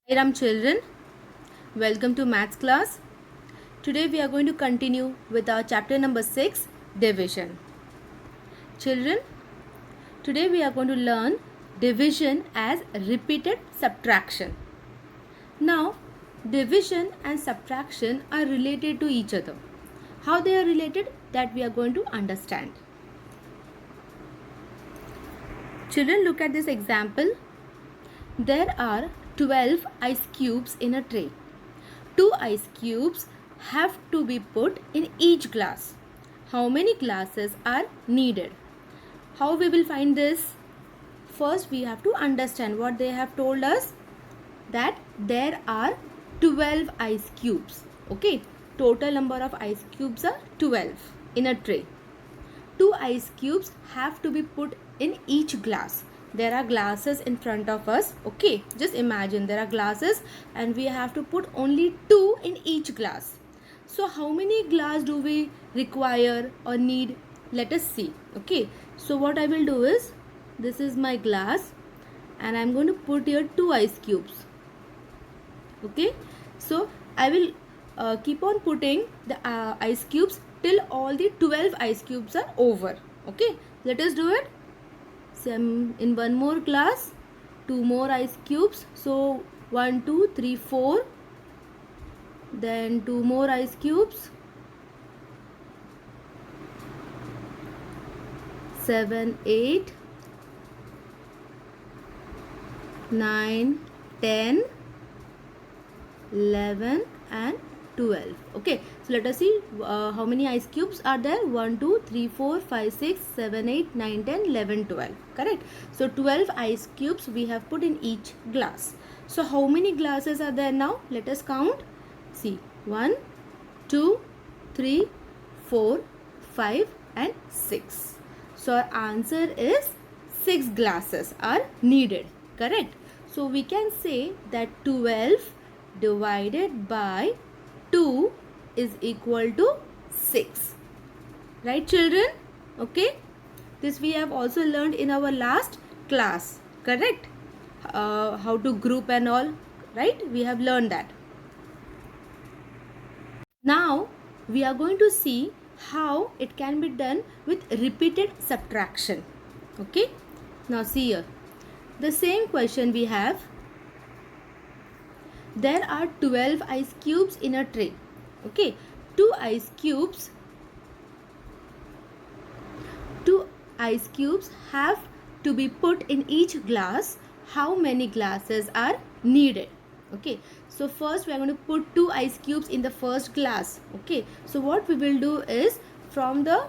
Hi Ram children, welcome to maths class. Today we are going to continue with our chapter number 6, division. Children, today we are going to learn division as repeated subtraction. Now, division and subtraction are related to each other. How they are related, that we are going to understand. Children, look at this example. There are 12 ice cubes in a tray. 2 ice cubes have to be put in each glass. How many glasses are needed? How we will find this? First we have to understand what they have told us, that there are 12 ice cubes. Okay, total number of ice cubes are 12 in a tray. 2 ice cubes have to be put in each glass. There are glasses in front of us. Okay, just imagine there are glasses and we have to put only 2 in each glass. So how many glass do we require or need? Let us see. Okay, so what I will do is, this is my glass and I am going to put here 2 ice cubes. Okay, so I will keep on putting the ice cubes till all the 12 ice cubes are over. Okay, let us do it. In one more glass, 2 more ice cubes. So 1 2 3 4, then 2 more ice cubes, 7 8 9 10 11 and 12. Okay, so let us see how many ice cubes are there. 1 2 3 4 5 6 7 8 9 10 11 12. Correct. So 12 ice cubes we have put in each glass. So how many glasses are there now? Let us count. See, 1 2 3 4 5 and 6. So our answer is 6 glasses are needed. Correct. So we can say that 12 divided by 2 is equal to 6. Right children? Okay. This we have also learned in our last class. Correct? How to group and all. Right? We have learned that. Now we are going to see how it can be done with repeated subtraction. Okay. Now see here. The same question we have. There are 12 ice cubes in a tray. Okay, 2 ice cubes have to be put in each glass. How many glasses are needed? Okay, so first we are going to put 2 ice cubes in the first glass. Okay, so what we will do is, from the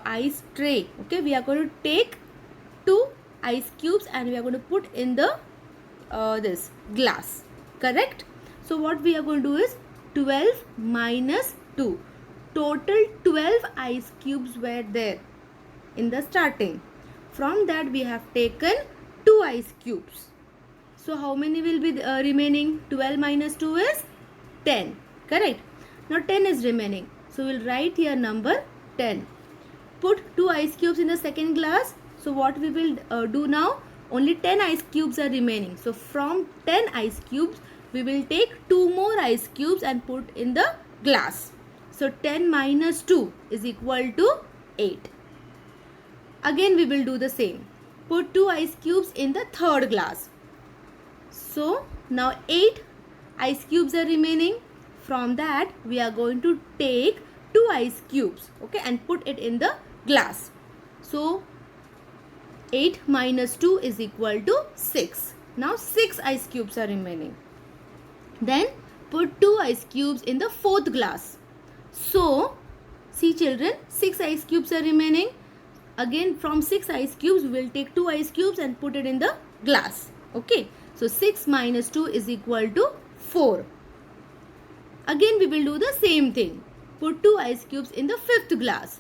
ice tray, okay, we are going to take 2 ice cubes and we are going to put in the this glass. Correct. So what we are going to do is 12 minus 2. Total 12 ice cubes were there in the starting. From that we have taken 2 ice cubes. So how many will be remaining? 12 minus 2 is 10. Correct. Now 10 is remaining. So we will write here number 10. Put 2 ice cubes in the second glass. So what we will do now? Only 10 ice cubes are remaining. So from 10 ice cubes, we will take 2 more ice cubes and put in the glass. So 10 minus 2 is equal to 8. Again we will do the same. Put 2 ice cubes in the third glass. So now 8 ice cubes are remaining. From that we are going to take 2 ice cubes, okay, and put it in the glass. So 8 minus 2 is equal to 6. Now 6 ice cubes are remaining. Then put 2 ice cubes in the fourth glass. So see children, 6 ice cubes are remaining. Again from 6 ice cubes we will take 2 ice cubes and put it in the glass. Okay. So 6 minus 2 is equal to 4. Again we will do the same thing. Put 2 ice cubes in the fifth glass.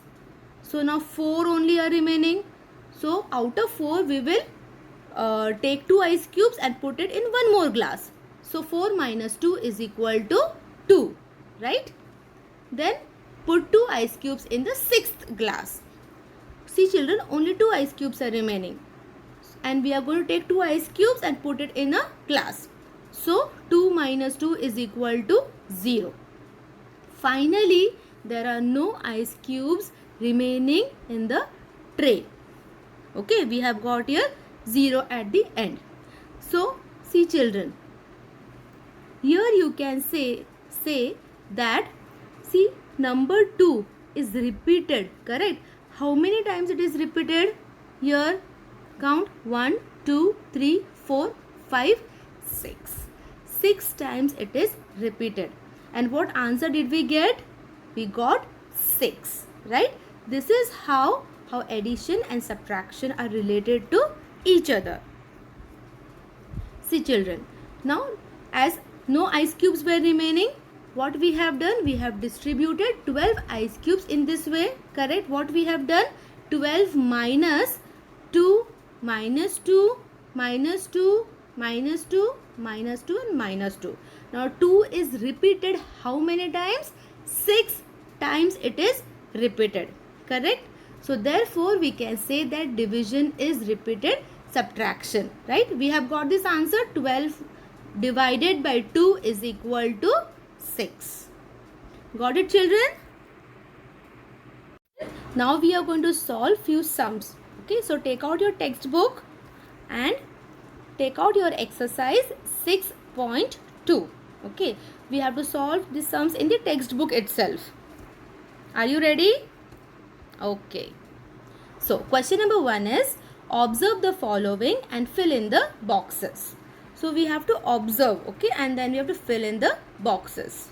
So now 4 only are remaining. So out of 4 we will take 2 ice cubes and put it in one more glass. So 4 minus 2 is equal to 2. Right? Then put 2 ice cubes in the sixth glass. See children, only 2 ice cubes are remaining. And we are going to take 2 ice cubes and put it in a glass. So 2 minus 2 is equal to 0. Finally, there are no ice cubes remaining in the tray. Okay, we have got here 0 at the end. So, see children, here you can say that, see, number 2 is repeated, correct? How many times it is repeated? Here, count 1, 2, 3, 4, 5, 6. 6 times it is repeated. And what answer did we get? We got 6, right? This is how addition and subtraction are related to each other. See children, now as no ice cubes were remaining, what we have done? We have distributed 12 ice cubes in this way, correct? What we have done? 12 minus 2, minus 2, minus 2, minus 2, minus 2 and minus 2. Now 2 is repeated how many times? 6 times it is repeated, correct? So therefore we can say that division is repeated subtraction, right? We have got this answer. 12 divided by 2 is equal to 6. Got it children? Now we are going to solve few sums. Okay, so take out your textbook and take out your exercise 6.2. Okay, we have to solve the sums in the textbook itself. Are you ready? Okay. So question number 1 is, observe the following and fill in the boxes. So we have to observe, okay, and then we have to fill in the boxes.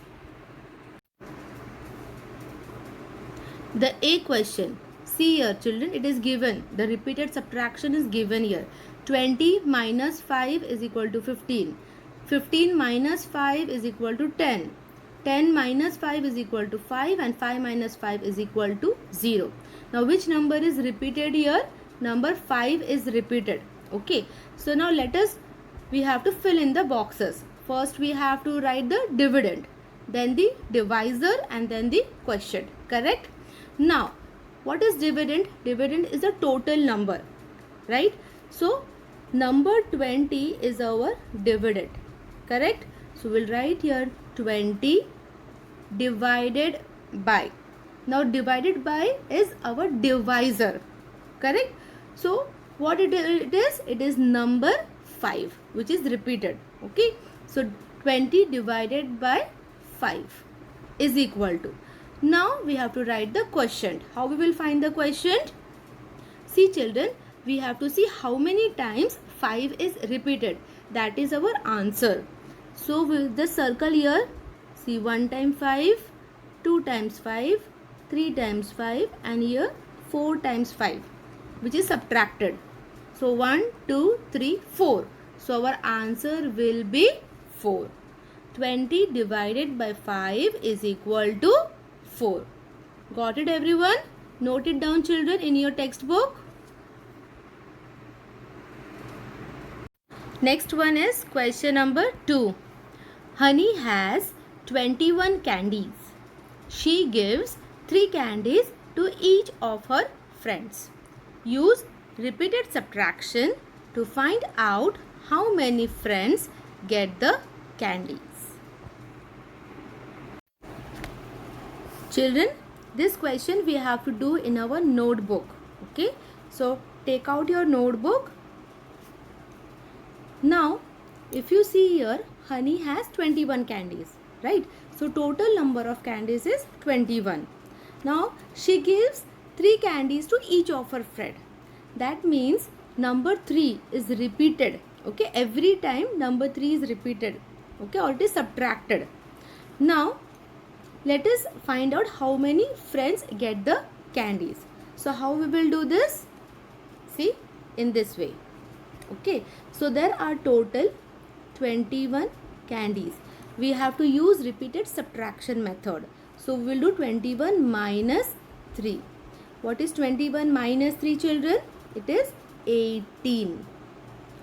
The A question. See here children, it is given. The repeated subtraction is given here. 20 minus 5 is equal to 15. 15 minus 5 is equal to 10. 10 minus 5 is equal to 5 and 5 minus 5 is equal to 0. Now which number is repeated here? Number 5 is repeated. Okay. So now we have to fill in the boxes. First we have to write the dividend, then the divisor and then the quotient. Correct? Now what is dividend? Dividend is a total number, right? So number 20 is our dividend. Correct? So we'll write here 20 divided by. Now divided by is our divisor. Correct? So what it is? It is number 5 which is repeated. Okay. So 20 divided by 5 is equal to. Now we have to write the quotient. How we will find the quotient? See children, we have to see how many times 5 is repeated. That is our answer. So with the circle here, see 1 times 5, 2 times 5, 3 times 5 and here 4 times 5 which is subtracted. So 1, 2, 3, 4. So our answer will be 4. 20 divided by 5 is equal to 4. Got it everyone? Note it down children in your textbook. Next one is question number 2. Honey has 21 candies. She gives 3 candies to each of her friends. Use repeated subtraction to find out how many friends get the candies. Children, this question we have to do in our notebook. Okay, so take out your notebook. Now if you see here, Honey has 21 candies, right? So total number of candies is 21. Now she gives 3 candies to each of her friend. That means number 3 is repeated. Okay, every time number 3 is repeated. Okay, or it is subtracted. Now let us find out how many friends get the candies. So how we will do this? See, in this way. Okay, so there are total 21 candies. We have to use repeated subtraction method. So we will do 21 minus 3. What is 21 minus 3 children? It is 18.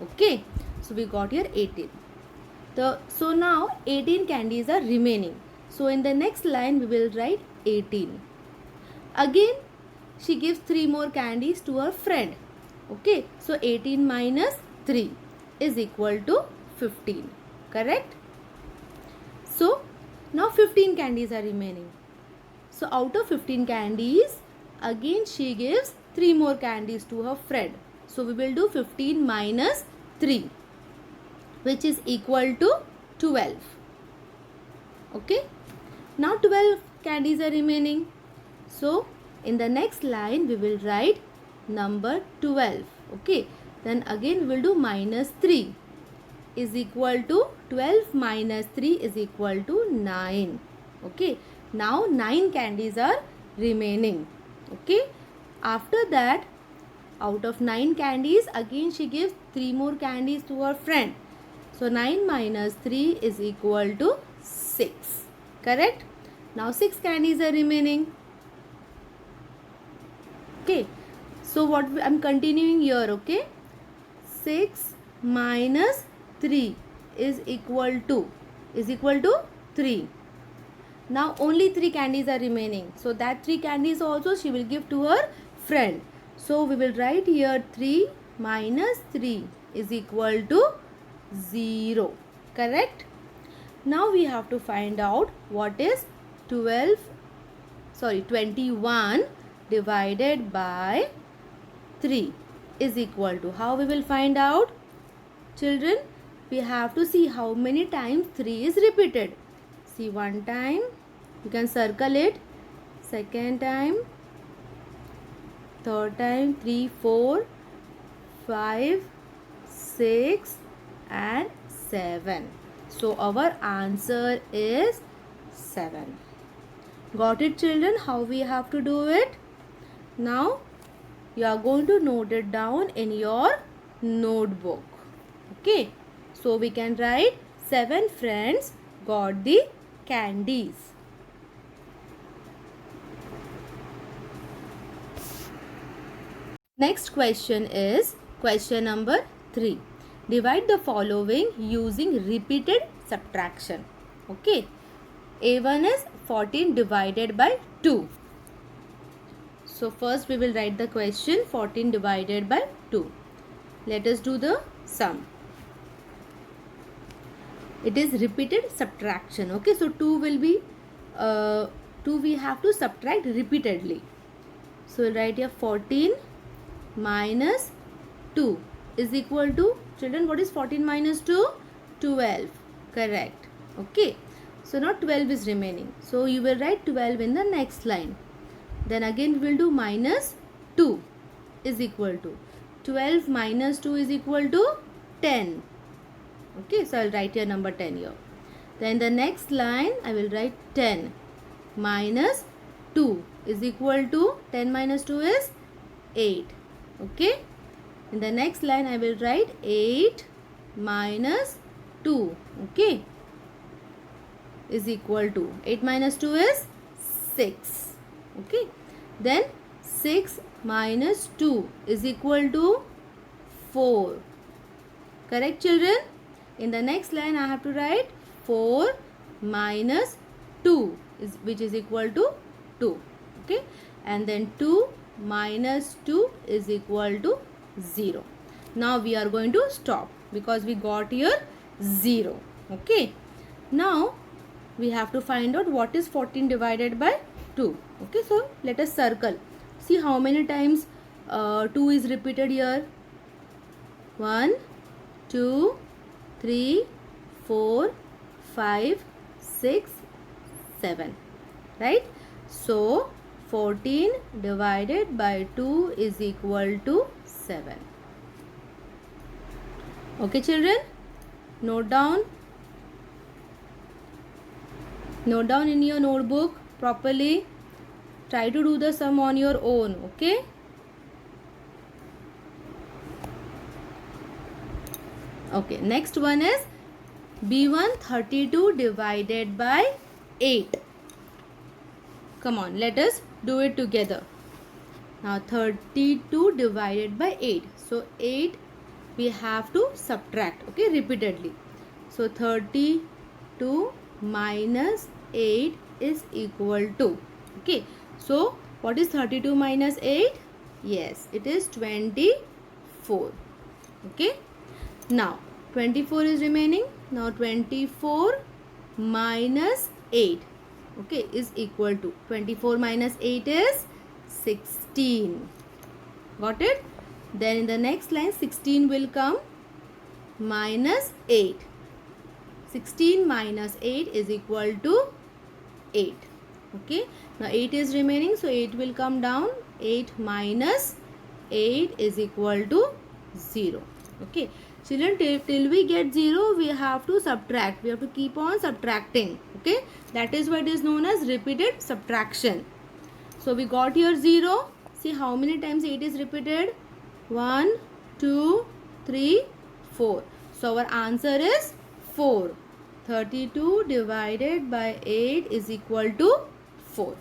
Okay, so we got here 18. So now 18 candies are remaining. So in the next line we will write 18. Again she gives 3 more candies to her friend. Okay, so 18 minus 3 is equal to 15. correct? So now 15 candies are remaining. So out of 15 candies, again she gives 3 more candies to her friend. So we will do 15 minus 3, which is equal to 12. Okay. Now 12 candies are remaining. So in the next line we will write number 12. Okay. Then again we will do minus 3 is equal to 12 minus 3 is equal to 9. Okay. Now 9 candies are remaining. Okay. After that, out of 9 candies, again she gives 3 more candies to her friend. So 9 minus 3 is equal to 6. Correct? Now 6 candies are remaining. Okay. So what I'm continuing here. Okay. 6 minus 3 is equal to 3. Now only 3 candies are remaining. So that 3 candies also she will give to her friend. So we will write here 3 minus 3 is equal to 0. Correct? Now we have to find out what is 21 divided by 3 is equal to. How we will find out? Children, we have to see how many times 3 is repeated. See, one time, you can circle it, second time, third time, 3, 4, 5, 6 and 7. So our answer is 7. Got it, children? How we have to do it? Now you are going to note it down in your notebook. Okay. So we can write 7 friends got the candies. Next question is question number 3. Divide the following using repeated subtraction. Okay. A1 is 14 divided by 2. So first we will write the question 14 divided by 2. Let us do the sum. It is repeated subtraction. Okay, so 2 will be 2 we have to subtract repeatedly. So we'll write here 14 minus 2 is equal to, children, what is 14 minus 2? 12. Correct. Okay. So now 12 is remaining. So you will write 12 in the next line. Then again we will do minus 2 is equal to 12 minus 2 is equal to 10. Okay, so I'll write here number 10 here. Then the next line I will write 10 minus 2 is equal to 10 minus 2 is 8. Okay. In the next line I will write 8 minus 2. Okay. Is equal to 8 minus 2 is 6. Okay. Then 6 minus 2 is equal to 4. Correct, children? In the next line I have to write 4 minus 2 which is equal to 2. Okay. And then 2 minus 2 is equal to 0. Now we are going to stop because we got here 0. Okay. Now we have to find out what is 14 divided by 2. Okay. So let us circle. See how many times 2 is repeated here. 1, 2, 3, 4, 5, 6, 7. Right? So 14 divided by 2 is equal to 7. Okay, children? Note down. Note down in your notebook properly. Try to do the sum on your own. Okay? Okay, next one is B1 32 divided by 8. Come on, let us do it together. Now 32 divided by 8. So 8 we have to subtract, okay, repeatedly. So 32 minus 8 is equal to, okay. So what is 32 minus 8? Yes, it is 24. Okay. Now 24 is remaining. Now 24 minus 8, okay, is equal to 24 minus 8 is 16. Got it? Then in the next line 16 will come minus 8. 16 minus 8 is equal to 8. Okay. Now 8 is remaining, so 8 will come down. 8 minus 8 is equal to 0. Okay. Children, till we get 0, we have to subtract. We have to keep on subtracting. Okay. That is what is known as repeated subtraction. So we got here 0. See how many times 8 is repeated? 1, 2, 3, 4. So our answer is 4. 32 divided by 8 is equal to 4.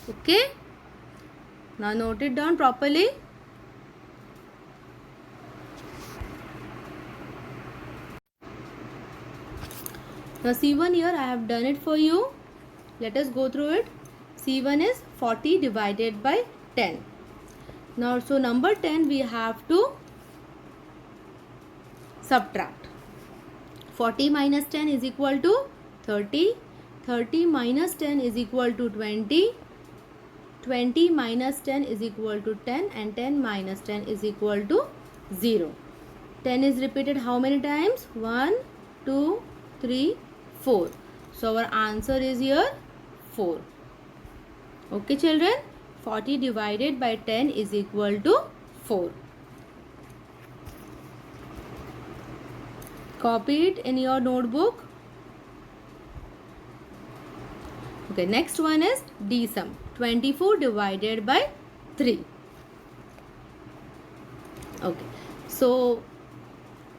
Okay. Now note it down properly. Now C1 here I have done it for you. Let us go through it. C1 is 40 divided by 10. Now so number 10 we have to subtract. 40 minus 10 is equal to 30. 30 minus 10 is equal to 20. 20 minus 10 is equal to 10, and 10 minus 10 is equal to 0. 10 is repeated how many times? 1, 2, 3, 4. So our answer is here 4. Okay children, 40 divided by 10 is equal to 4. Copy it in your notebook. Okay, next one is D sum. 24 divided by 3. Okay, so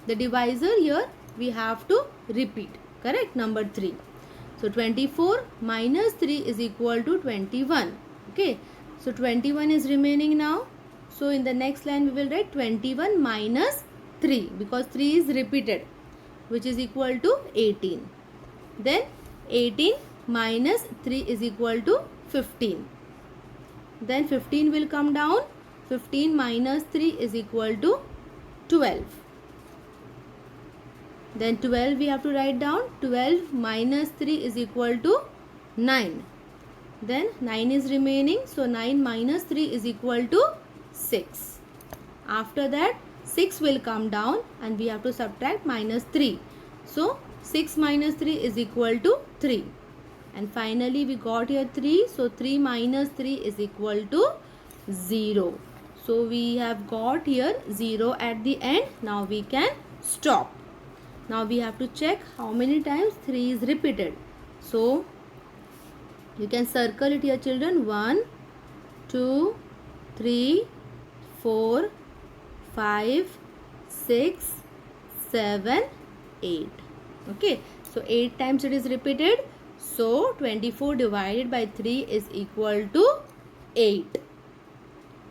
the divisor here we have to repeat. Correct? Number 3. So 24 minus 3 is equal to 21. Okay, so 21 is remaining now. So in the next line we will write 21 minus 3 because 3 is repeated, which is equal to 18. Then 18 minus 3 is equal to 15. Then 15 will come down. 15 minus 3 is equal to 12. Then 12 we have to write down. 12 minus 3 is equal to 9. Then 9 is remaining. So 9 minus 3 is equal to 6. After that 6 will come down and we have to subtract minus 3. So 6 minus 3 is equal to 3. And finally we got here 3. So 3 minus 3 is equal to 0. So we have got here 0 at the end. Now we can stop. Now we have to check how many times 3 is repeated. So you can circle it here children. 1, 2, 3, 4, 5, 6, 7, 8. Okay. So 8 times it is repeated. So 24 divided by 3 is equal to 8.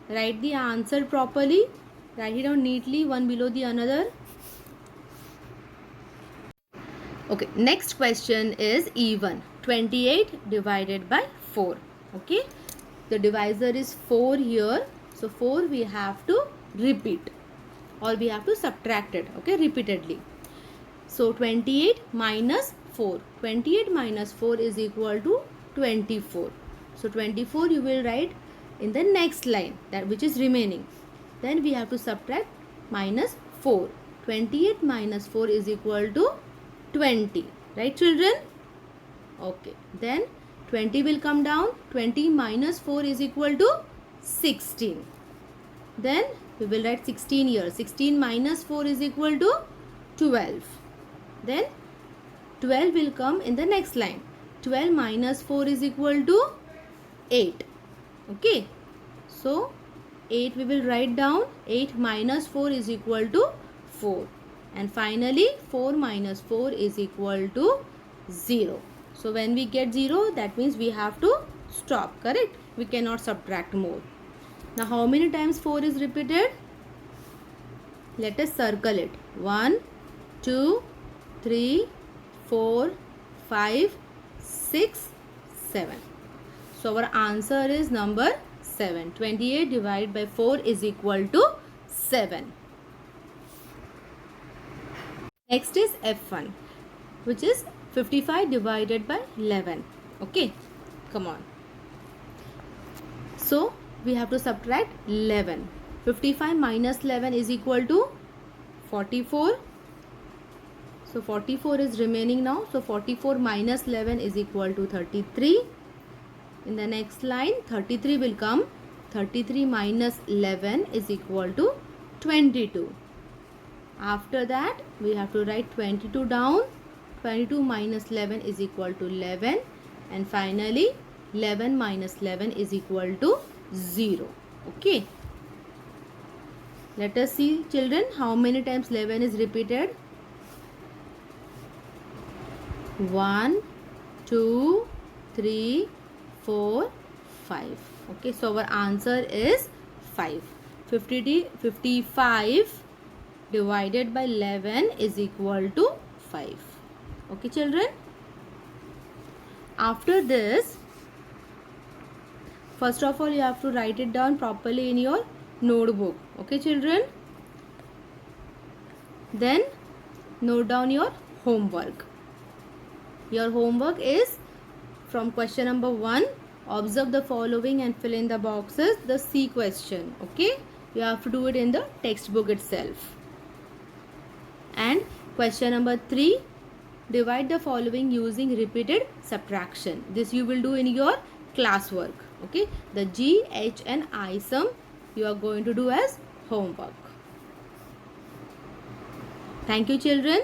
Write the answer properly. Write it down neatly, one below the another. Okay, next question is even. 28 divided by 4. Okay, the divisor is 4 here. So 4 we have to repeat or we have to subtract it. Okay, repeatedly. So 28 minus 4. 28 minus 4 is equal to 24. So 24 you will write in the next line, that which is remaining. Then we have to subtract minus 4. 28 minus 4 is equal to 20. Right children? Okay. Then 20 will come down. 20 minus 4 is equal to 16. Then we will write 16 here. 16 minus 4 is equal to 12. Then 12 will come in the next line. 12 minus 4 is equal to 8. Okay. So 8 we will write down. 8 minus 4 is equal to 4. And finally 4 minus 4 is equal to 0. So when we get 0, that means we have to stop. Correct? We cannot subtract more. Now how many times 4 is repeated? Let us circle it. 1, 2, 3, 4, 5, 6, 7. So our answer is number 7. 28 divided by 4 is equal to 7. Next is F1, which is 55 divided by 11. Okay, come on. So we have to subtract 11. 55 minus 11 is equal to 44. So 44 is remaining now. So 44 minus 11 is equal to 33. In the next line, 33 will come. 33 minus 11 is equal to 22. After that, we have to write 22 down. 22 minus 11 is equal to 11. And finally, 11 minus 11 is equal to 0. Okay. Let us see, children, how many times 11 is repeated. 1, 2, 3, 4, 5. Okay, so our answer is 5. 55 divided by 11 is equal to 5. Okay, children. After this, first of all, you have to write it down properly in your notebook. Okay, children. Then note down your homework. Your homework is from question number 1. Observe the following and fill in the boxes. The C question. Okay, you have to do it in the textbook itself. And question number 3. Divide the following using repeated subtraction. This you will do in your classwork. Okay, the G, H and I sum you are going to do as homework. Thank you, children.